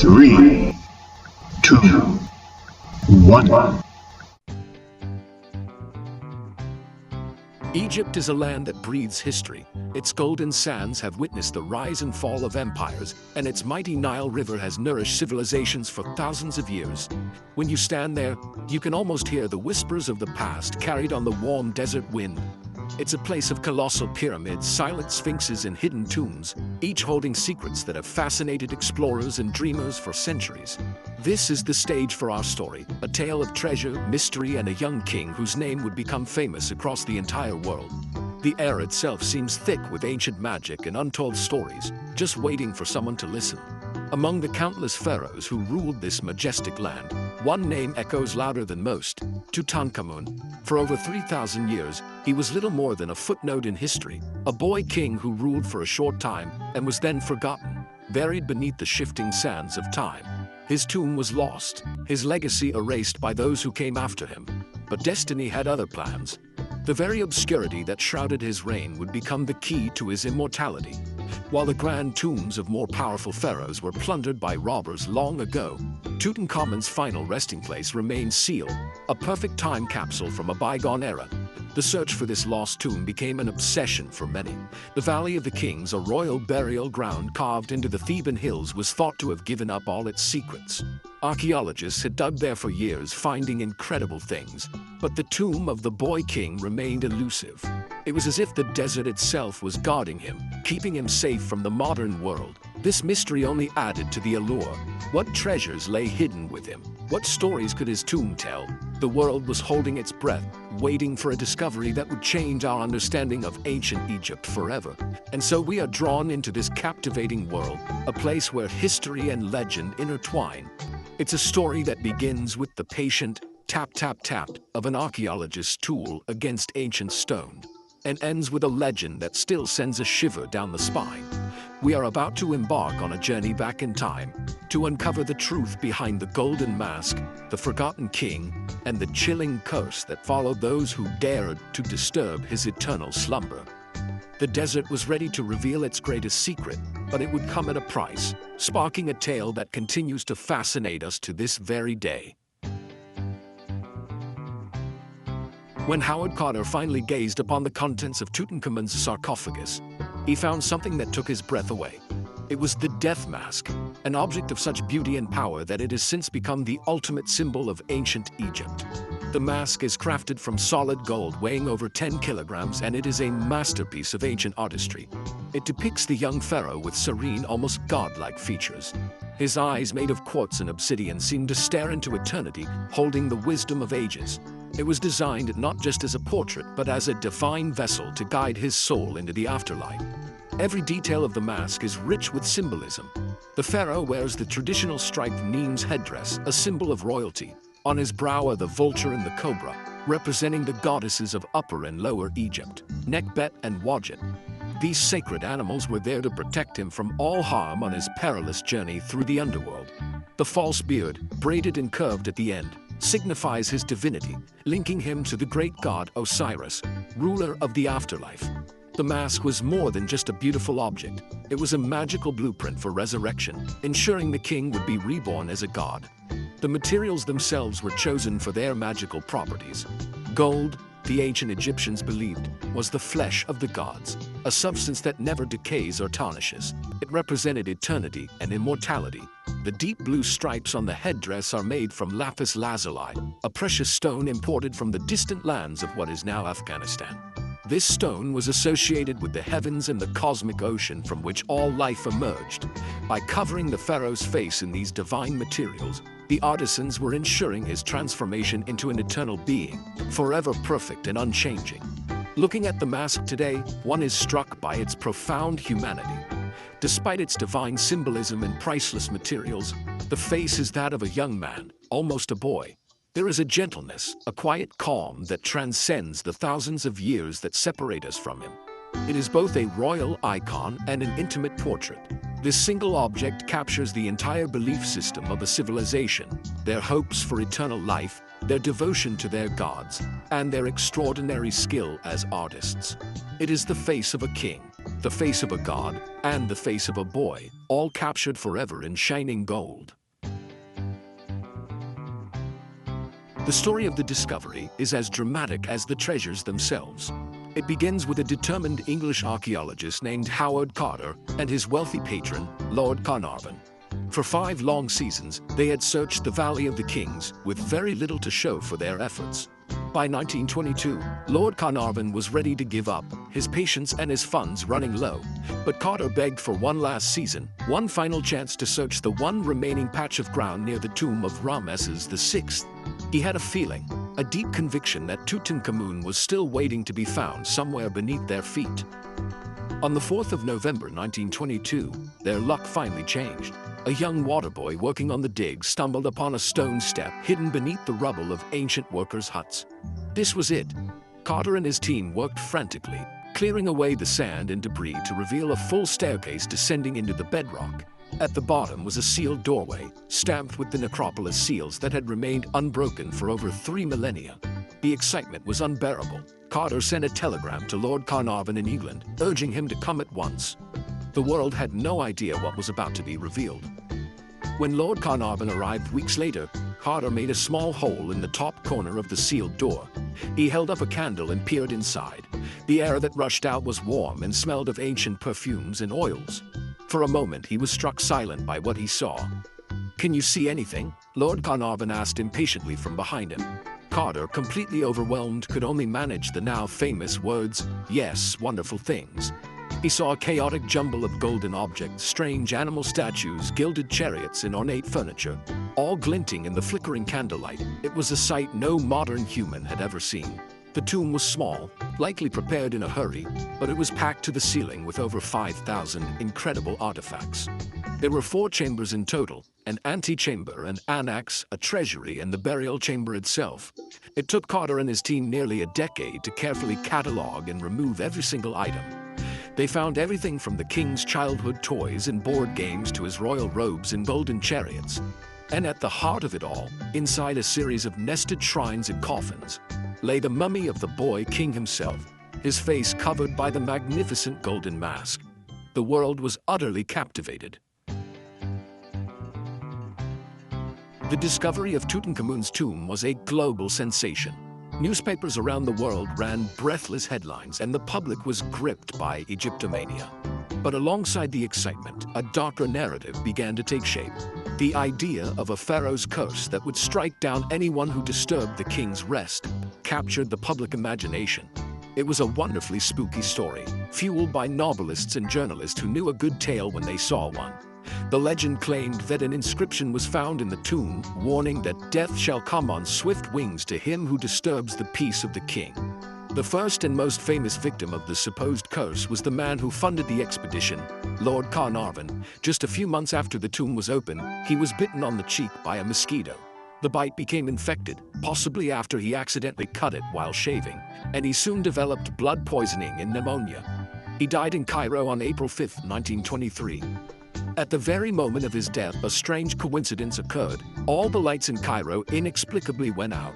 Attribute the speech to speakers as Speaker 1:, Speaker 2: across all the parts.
Speaker 1: 3, 2, 1.
Speaker 2: Egypt is a land that breathes history. Its golden sands have witnessed the rise and fall of empires, and its mighty Nile River has nourished civilizations for thousands of years. When you stand there, you can almost hear the whispers of the past carried on the warm desert wind. It's a place of colossal pyramids, silent sphinxes, and hidden tombs, each holding secrets that have fascinated explorers and dreamers for centuries. This is the stage for our story, a tale of treasure, mystery, and a young king whose name would become famous across the entire world. The air itself seems thick with ancient magic and untold stories, just waiting for someone to listen. Among the countless pharaohs who ruled this majestic land, one name echoes louder than most: Tutankhamun. For over 3,000 years, he was little more than a footnote in history, a boy king who ruled for a short time and was then forgotten, buried beneath the shifting sands of time. His tomb was lost, his legacy erased by those who came after him. But destiny had other plans. The very obscurity that shrouded his reign would become the key to his immortality. While the grand tombs of more powerful pharaohs were plundered by robbers long ago, Tutankhamun's final resting place remained sealed, a perfect time capsule from a bygone era. The search for this lost tomb became an obsession for many. The Valley of the Kings, a royal burial ground carved into the Theban hills, was thought to have given up all its secrets. Archaeologists had dug there for years, finding incredible things, but the tomb of the boy king remained elusive. It was as if the desert itself was guarding him, keeping him safe from the modern world. This mystery only added to the allure. What treasures lay hidden with him? What stories could his tomb tell? The world was holding its breath, waiting for a discovery that would change our understanding of ancient Egypt forever. And so we are drawn into this captivating world, a place where history and legend intertwine. It's a story that begins with the patient tap tap tap of an archaeologist's tool against ancient stone, and ends with a legend that still sends a shiver down the spine. We are about to embark on a journey back in time to uncover the truth behind the golden mask, the forgotten king, and the chilling curse that followed those who dared to disturb his eternal slumber. The desert was ready to reveal its greatest secret, but it would come at a price, sparking a tale that continues to fascinate us to this very day. When Howard Carter finally gazed upon the contents of Tutankhamun's sarcophagus, he found something that took his breath away. It was the death mask, an object of such beauty and power that it has since become the ultimate symbol of ancient Egypt. The mask is crafted from solid gold weighing over 10 kilograms, and it is a masterpiece of ancient artistry. It depicts the young pharaoh with serene, almost godlike features. His eyes, made of quartz and obsidian, seem to stare into eternity, holding the wisdom of ages. It was designed not just as a portrait, but as a divine vessel to guide his soul into the afterlife. Every detail of the mask is rich with symbolism. The pharaoh wears the traditional striped Nemes headdress, a symbol of royalty. On his brow are the vulture and the cobra, representing the goddesses of Upper and Lower Egypt, Nekhbet and Wadjet. These sacred animals were there to protect him from all harm on his perilous journey through the underworld. The false beard, braided and curved at the end, signifies his divinity, linking him to the great god Osiris, ruler of the afterlife. The mask was more than just a beautiful object. It was a magical blueprint for resurrection, ensuring the king would be reborn as a god. The materials themselves were chosen for their magical properties. Gold, the ancient Egyptians believed, was the flesh of the gods, a substance that never decays or tarnishes. It represented eternity and immortality. The deep blue stripes on the headdress are made from lapis lazuli, a precious stone imported from the distant lands of what is now Afghanistan. This stone was associated with the heavens and the cosmic ocean from which all life emerged. By covering the pharaoh's face in these divine materials, the artisans were ensuring his transformation into an eternal being, forever perfect and unchanging. Looking at the mask today, one is struck by its profound humanity. Despite its divine symbolism and priceless materials, the face is that of a young man, almost a boy. There is a gentleness, a quiet calm that transcends the thousands of years that separate us from him. It is both a royal icon and an intimate portrait. This single object captures the entire belief system of a civilization, their hopes for eternal life, their devotion to their gods, and their extraordinary skill as artists. It is the face of a king, the face of a god, and the face of a boy, all captured forever in shining gold. The story of the discovery is as dramatic as the treasures themselves. It begins with a determined English archaeologist named Howard Carter and his wealthy patron, Lord Carnarvon. For 5 long seasons, they had searched the Valley of the Kings with very little to show for their efforts. By 1922, Lord Carnarvon was ready to give up, his patience and his funds running low. But Carter begged for one last season, one final chance to search the one remaining patch of ground near the tomb of Ramesses VI. He had a feeling, a deep conviction that Tutankhamun was still waiting to be found somewhere beneath their feet. On the 4th of November 1922, their luck finally changed. A young water boy working on the dig stumbled upon a stone step hidden beneath the rubble of ancient workers' huts. This was it. Carter and his team worked frantically, clearing away the sand and debris to reveal a full staircase descending into the bedrock. At the bottom was a sealed doorway, stamped with the necropolis seals that had remained unbroken for over 3 millennia. The excitement was unbearable. Carter sent a telegram to Lord Carnarvon in England, urging him to come at once. The world had no idea what was about to be revealed. When Lord Carnarvon arrived weeks later, Carter made a small hole in the top corner of the sealed door. He held up a candle and peered inside. The air that rushed out was warm and smelled of ancient perfumes and oils. For a moment, he was struck silent by what he saw. "Can you see anything?" Lord Carnarvon asked impatiently from behind him. Carter, completely overwhelmed, could only manage the now famous words, "Yes, wonderful things." He saw a chaotic jumble of golden objects, strange animal statues, gilded chariots, and ornate furniture, all glinting in the flickering candlelight. It was a sight no modern human had ever seen. The tomb was small, likely prepared in a hurry, but it was packed to the ceiling with over 5,000 incredible artifacts. There were 4 chambers in total: an antechamber, an annex, a treasury, and the burial chamber itself. It took Carter and his team nearly a decade to carefully catalog and remove every single item. They found everything from the king's childhood toys and board games to his royal robes and golden chariots. And at the heart of it all, inside a series of nested shrines and coffins, lay the mummy of the boy king himself, his face covered by the magnificent golden mask. The world was utterly captivated. The discovery of Tutankhamun's tomb was a global sensation. Newspapers around the world ran breathless headlines, and the public was gripped by Egyptomania. But alongside the excitement, a darker narrative began to take shape. The idea of a pharaoh's curse that would strike down anyone who disturbed the king's rest captured the public imagination. It was a wonderfully spooky story, fueled by novelists and journalists who knew a good tale when they saw one. The legend claimed that an inscription was found in the tomb, warning that death shall come on swift wings to him who disturbs the peace of the king. The first and most famous victim of the supposed curse was the man who funded the expedition, Lord Carnarvon. Just a few months after the tomb was opened, he was bitten on the cheek by a mosquito. The bite became infected, possibly after he accidentally cut it while shaving, and he soon developed blood poisoning and pneumonia. He died in Cairo on April 5, 1923. At the very moment of his death, a strange coincidence occurred. All the lights in Cairo inexplicably went out.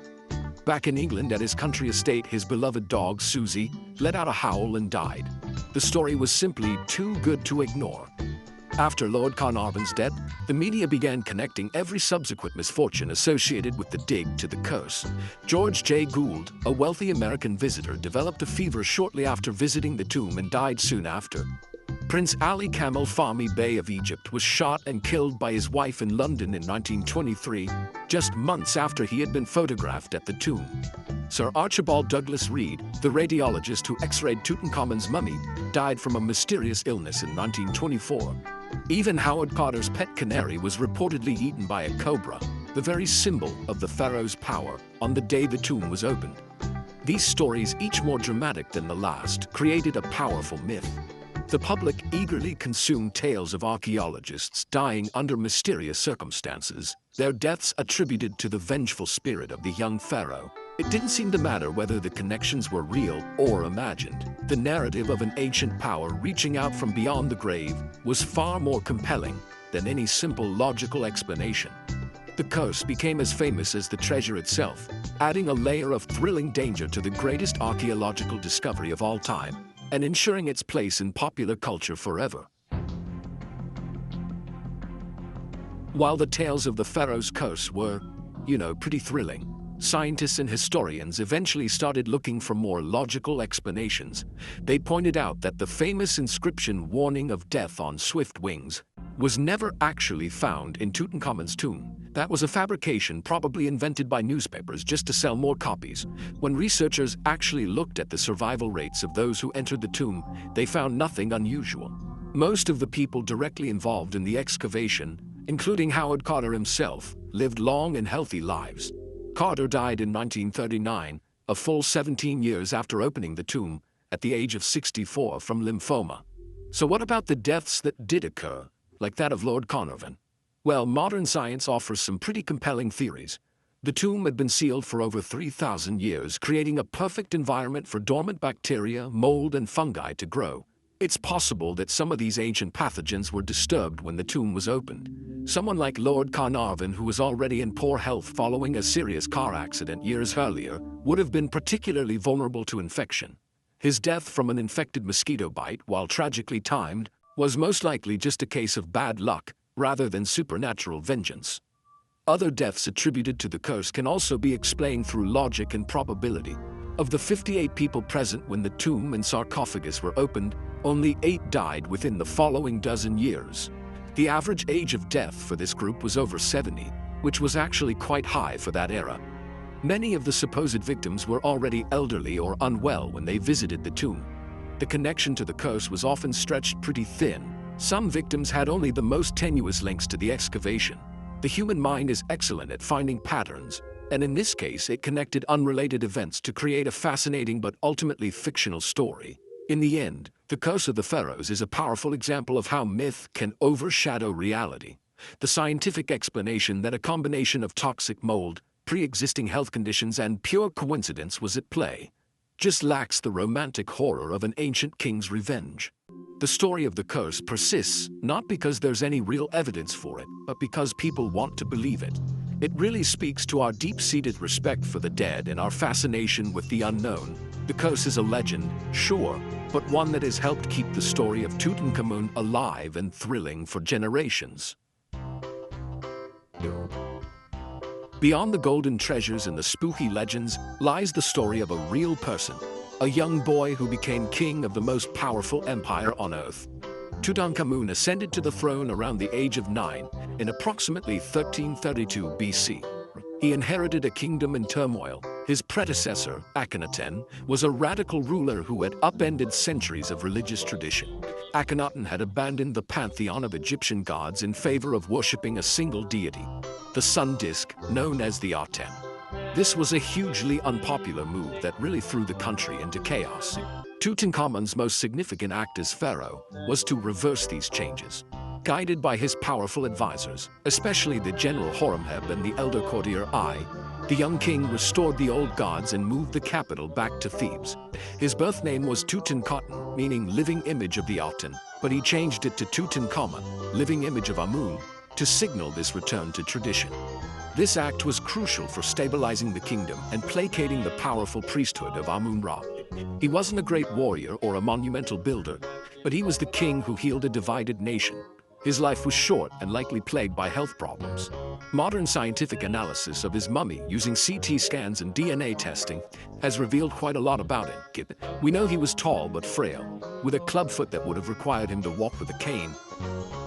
Speaker 2: Back in England at his country estate, his beloved dog, Susie, let out a howl and died. The story was simply too good to ignore. After Lord Carnarvon's death, the media began connecting every subsequent misfortune associated with the dig to the curse. George J. Gould, a wealthy American visitor, developed a fever shortly after visiting the tomb and died soon after. Prince Ali Kamel Fahmy Bey of Egypt was shot and killed by his wife in London in 1923, just months after he had been photographed at the tomb. Sir Archibald Douglas Reed, the radiologist who x-rayed Tutankhamun's mummy, died from a mysterious illness in 1924. Even Howard Carter's pet canary was reportedly eaten by a cobra, the very symbol of the pharaoh's power, on the day the tomb was opened. These stories, each more dramatic than the last, created a powerful myth. The public eagerly consumed tales of archaeologists dying under mysterious circumstances, their deaths attributed to the vengeful spirit of the young pharaoh. It didn't seem to matter whether the connections were real or imagined. The narrative of an ancient power reaching out from beyond the grave was far more compelling than any simple logical explanation. The curse became as famous as the treasure itself, adding a layer of thrilling danger to the greatest archaeological discovery of all time. and ensuring its place in popular culture forever. While the tales of the pharaoh's curse were, pretty thrilling, scientists and historians eventually started looking for more logical explanations. They pointed out that the famous inscription warning of death on swift wings was never actually found in Tutankhamun's tomb. That was a fabrication probably invented by newspapers just to sell more copies. When researchers actually looked at the survival rates of those who entered the tomb, they found nothing unusual. Most of the people directly involved in the excavation, including Howard Carter himself, lived long and healthy lives. Carter died in 1939, a full 17 years after opening the tomb, at the age of 64 from lymphoma. So what about the deaths that did occur, like that of Lord Carnarvon? Well, modern science offers some pretty compelling theories. The tomb had been sealed for over 3,000 years, creating a perfect environment for dormant bacteria, mold, and fungi to grow. It's possible that some of these ancient pathogens were disturbed when the tomb was opened. Someone like Lord Carnarvon, who was already in poor health following a serious car accident years earlier, would have been particularly vulnerable to infection. His death from an infected mosquito bite, while tragically timed, was most likely just a case of bad luck rather than supernatural vengeance. Other deaths attributed to the curse can also be explained through logic and probability. Of the 58 people present when the tomb and sarcophagus were opened, only 8 died within the following dozen years. The average age of death for this group was over 70, which was actually quite high for that era. Many of the supposed victims were already elderly or unwell when they visited the tomb. The connection to the curse was often stretched pretty thin. Some victims had only the most tenuous links to the excavation. The human mind is excellent at finding patterns, and in this case it connected unrelated events to create a fascinating but ultimately fictional story. In the end, the Curse of the Pharaohs is a powerful example of how myth can overshadow reality. The scientific explanation that a combination of toxic mold, pre-existing health conditions, and pure coincidence was at play just lacks the romantic horror of an ancient king's revenge. The story of the curse persists not because there's any real evidence for it, but because people want to believe it. It really speaks to our deep-seated respect for the dead and our fascination with the unknown. The curse is a legend, sure, but one that has helped keep the story of Tutankhamun alive and thrilling for generations. Beyond the golden treasures and the spooky legends lies the story of a real person, a young boy who became king of the most powerful empire on Earth. Tutankhamun ascended to the throne around the age of 9 in approximately 1332 BC. He inherited a kingdom in turmoil. His predecessor, Akhenaten, was a radical ruler who had upended centuries of religious tradition. Akhenaten had abandoned the pantheon of Egyptian gods in favor of worshipping a single deity, the sun disk, known as the Aten. This was a hugely unpopular move that really threw the country into chaos. Tutankhamun's most significant act as pharaoh was to reverse these changes. Guided by his powerful advisors, especially the general Horemheb and the elder courtier Ai, the young king restored the old gods and moved the capital back to Thebes. His birth name was Tutankhaten, meaning living image of the Aten, but he changed it to Tutankhamun, living image of Amun, to signal this return to tradition. This act was crucial for stabilizing the kingdom and placating the powerful priesthood of Amun-Ra. He wasn't a great warrior or a monumental builder, but he was the king who healed a divided nation. His life was short and likely plagued by health problems. Modern scientific analysis of his mummy using CT scans and DNA testing has revealed quite a lot about him. We know he was tall but frail, with a clubfoot that would have required him to walk with a cane.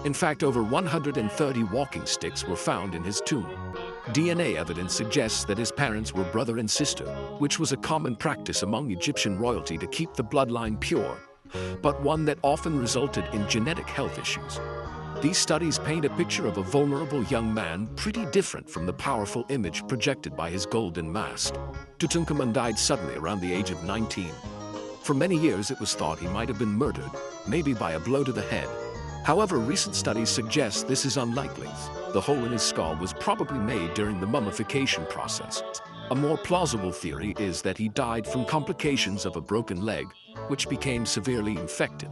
Speaker 2: In fact, over 130 walking sticks were found in his tomb. DNA evidence suggests that his parents were brother and sister, which was a common practice among Egyptian royalty to keep the bloodline pure, but one that often resulted in genetic health issues. These studies paint a picture of a vulnerable young man pretty different from the powerful image projected by his golden mask. Tutankhamun died suddenly around the age of 19. For many years it was thought he might have been murdered, maybe by a blow to the head. However, recent studies suggest this is unlikely. The hole in his skull was probably made during the mummification process. A more plausible theory is that he died from complications of a broken leg, which became severely infected.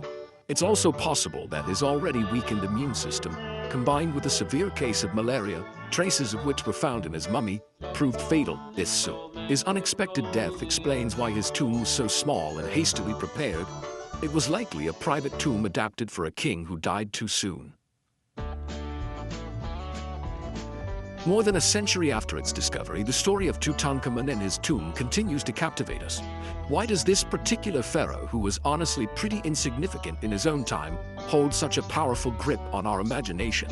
Speaker 2: It's also possible that his already weakened immune system, combined with a severe case of malaria, traces of which were found in his mummy, proved fatal. His unexpected death explains why his tomb was so small and hastily prepared. It was likely a private tomb adapted for a king who died too soon. More than a century after its discovery, the story of Tutankhamun and his tomb continues to captivate us. Why does this particular pharaoh, who was honestly pretty insignificant in his own time, hold such a powerful grip on our imagination?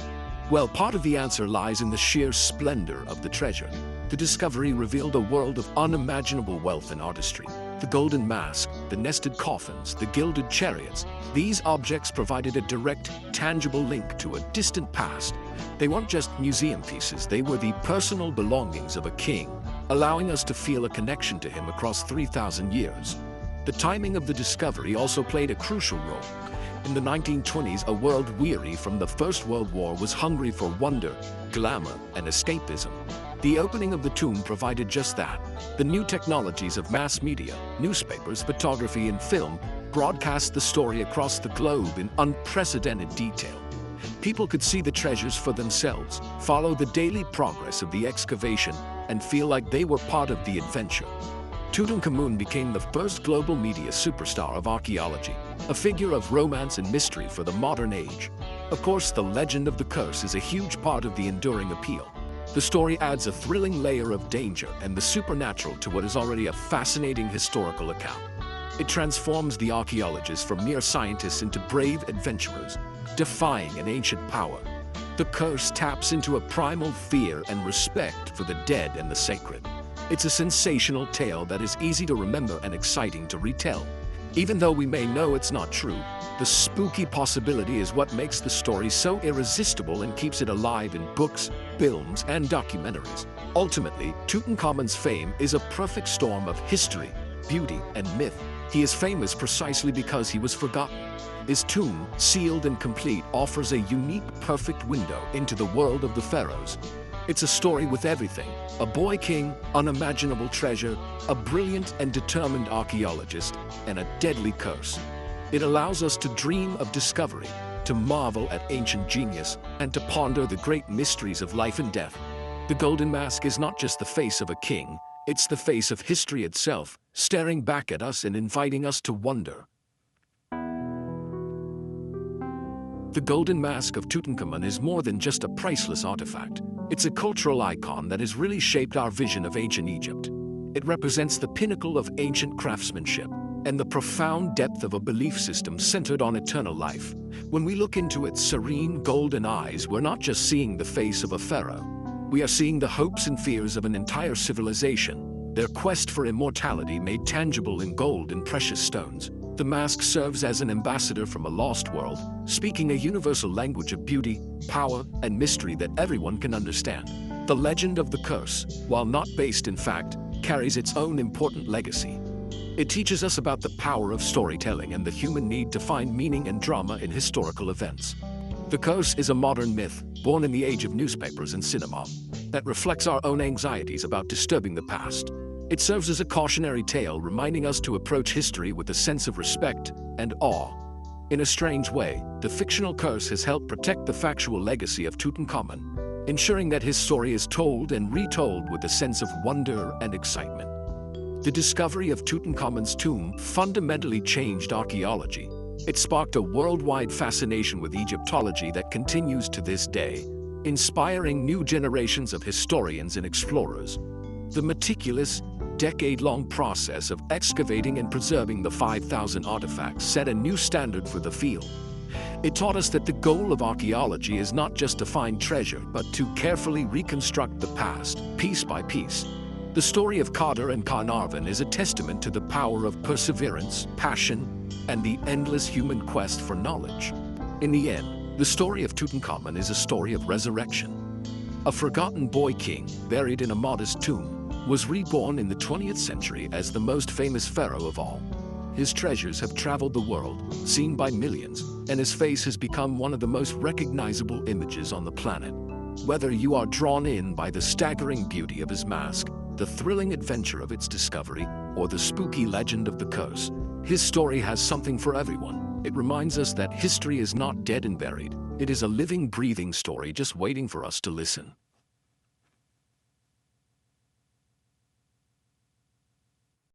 Speaker 2: Well, part of the answer lies in the sheer splendor of the treasure. The discovery revealed a world of unimaginable wealth and artistry. The golden mask, the nested coffins, the gilded chariots, these objects provided a direct, tangible link to a distant past. They weren't just museum pieces, they were the personal belongings of a king, allowing us to feel a connection to him across 3,000 years. The timing of the discovery also played a crucial role. In the 1920s, a world weary from the First World War was hungry for wonder, glamour, and escapism. The opening of the tomb provided just that. The new technologies of mass media, newspapers, photography, and film broadcast the story across the globe in unprecedented detail. People could see the treasures for themselves, follow the daily progress of the excavation, and feel like they were part of the adventure. Tutankhamun became the first global media superstar of archaeology, a figure of romance and mystery for the modern age. Of course, the legend of the curse is a huge part of the enduring appeal. The story adds a thrilling layer of danger and the supernatural to what is already a fascinating historical account. It transforms the archaeologists from mere scientists into brave adventurers, defying an ancient power. The curse taps into a primal fear and respect for the dead and the sacred. It's a sensational tale that is easy to remember and exciting to retell. Even though we may know it's not true, the spooky possibility is what makes the story so irresistible and keeps it alive in books, films, and documentaries. Ultimately, Tutankhamun's fame is a perfect storm of history, beauty, and myth. He is famous precisely because he was forgotten. His tomb, sealed and complete, offers a unique, perfect window into the world of the pharaohs. It's a story with everything: a boy king, unimaginable treasure, a brilliant and determined archaeologist, and a deadly curse. It allows us to dream of discovery, to marvel at ancient genius, and to ponder the great mysteries of life and death. The golden mask is not just the face of a king, it's the face of history itself, staring back at us and inviting us to wonder. The golden mask of Tutankhamun is more than just a priceless artifact. It's a cultural icon that has really shaped our vision of ancient Egypt. It represents the pinnacle of ancient craftsmanship and the profound depth of a belief system centered on eternal life. When we look into its serene golden eyes, we're not just seeing the face of a pharaoh. We are seeing the hopes and fears of an entire civilization, their quest for immortality made tangible in gold and precious stones. The mask serves as an ambassador from a lost world, speaking a universal language of beauty, power, and mystery that everyone can understand. The legend of the curse, while not based in fact, carries its own important legacy. It teaches us about the power of storytelling and the human need to find meaning and drama in historical events. The curse is a modern myth, born in the age of newspapers and cinema, that reflects our own anxieties about disturbing the past. It serves as a cautionary tale, reminding us to approach history with a sense of respect and awe. In a strange way, the fictional curse has helped protect the factual legacy of Tutankhamun, ensuring that his story is told and retold with a sense of wonder and excitement. The discovery of Tutankhamun's tomb fundamentally changed archaeology. It sparked a worldwide fascination with Egyptology that continues to this day, inspiring new generations of historians and explorers. The meticulous, decade-long process of excavating and preserving the 5,000 artifacts set a new standard for the field. It taught us that the goal of archaeology is not just to find treasure, but to carefully reconstruct the past, piece by piece. The story of Kader and Carnarvon is a testament to the power of perseverance, passion, and the endless human quest for knowledge. In the end, the story of Tutankhamun is a story of resurrection. A forgotten boy king, buried in a modest tomb, was reborn in the 20th century as the most famous pharaoh of all. His treasures have traveled the world, seen by millions, and his face has become one of the most recognizable images on the planet. Whether you are drawn in by the staggering beauty of his mask, the thrilling adventure of its discovery, or the spooky legend of the curse, his story has something for everyone. It reminds us that history is not dead and buried. It is a living, breathing story just waiting for us to listen.